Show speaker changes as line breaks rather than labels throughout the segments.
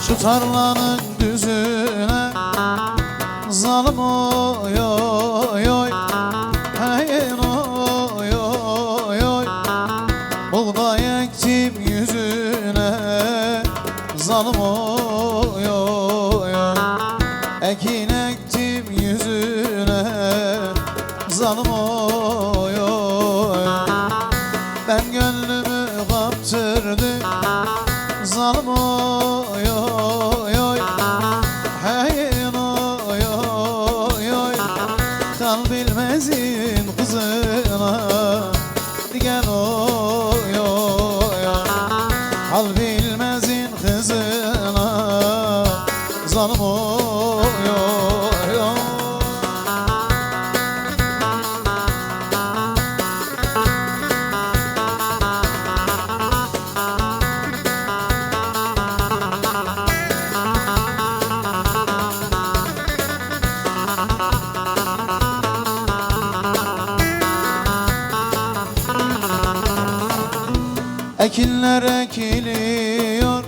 Şu tarlanın düzüne zalim oy oy oy, hey oy oy oy. Buğday ektim yüzüne zalim oy oy oy. Ekin ektim yüzüne zalim oy oy. Ben gönlümü kaptırdım zalim oy oy oy, hey oy oy oy. Kal bilmezin kızına gel oy oy oy. Kal bilmezin kızına zalim oy oy oy. Ekinler ekiliyor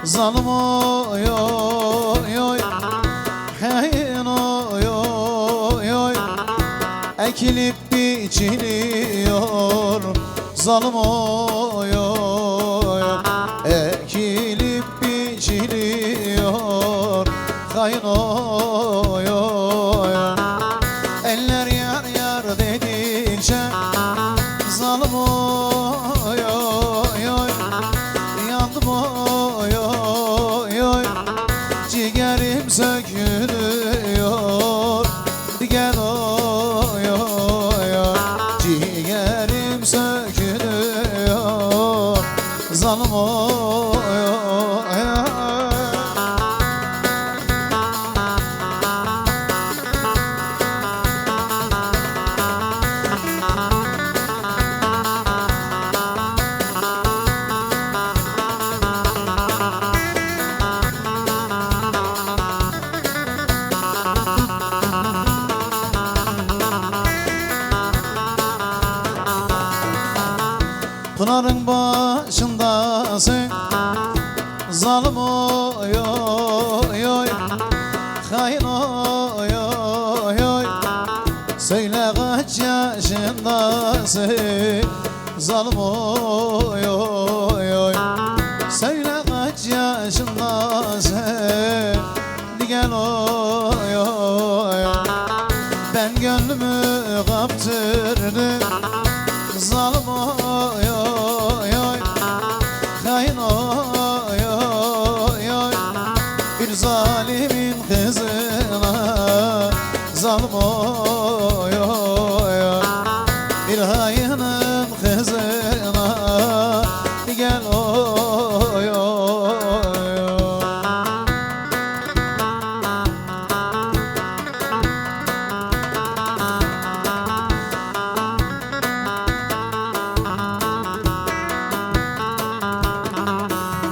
zalim oy oy oy, hey oy oy oy. Ekilip biçiliyor zalim oy oy. Ekilip biçiliyor kayın oy oy. Eller yar yar dedikçe zalim oy oy oy. Yandım oy oy oy. Ciğerim sökülüyor gel oy oy oy. Ciğerim sökülüyor zalim oy oy oy. Pınarın başındasın zalim oy oy oy, hain oy oy oy. Söyle kaç yaşındasın zalim oy oy oy. Söyle kaç yaşındasın gel oy oy. Ben gönlümü kaptırdım zalim oy oy oy, hain oy oy oy. Bir zalimin kızına zalim oy